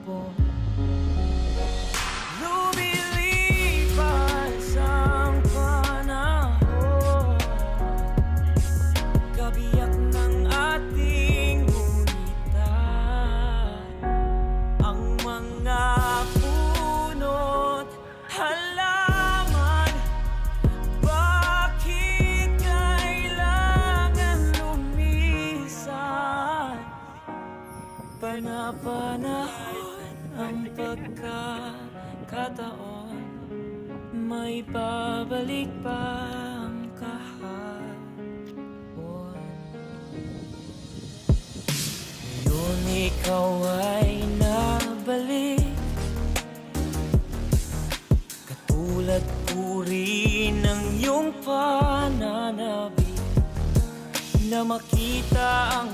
hapon. Lumilipas ang panahon, kabiyak ng ating gunitan. Ang mga puno't halaman, bakit kailangan lumisan? Panapanahon ang pagkakataon, may babalik pa ang kahapon. Ngayon ikaw ay nabalik, katulad puri ng iyong pananabik, na makita ang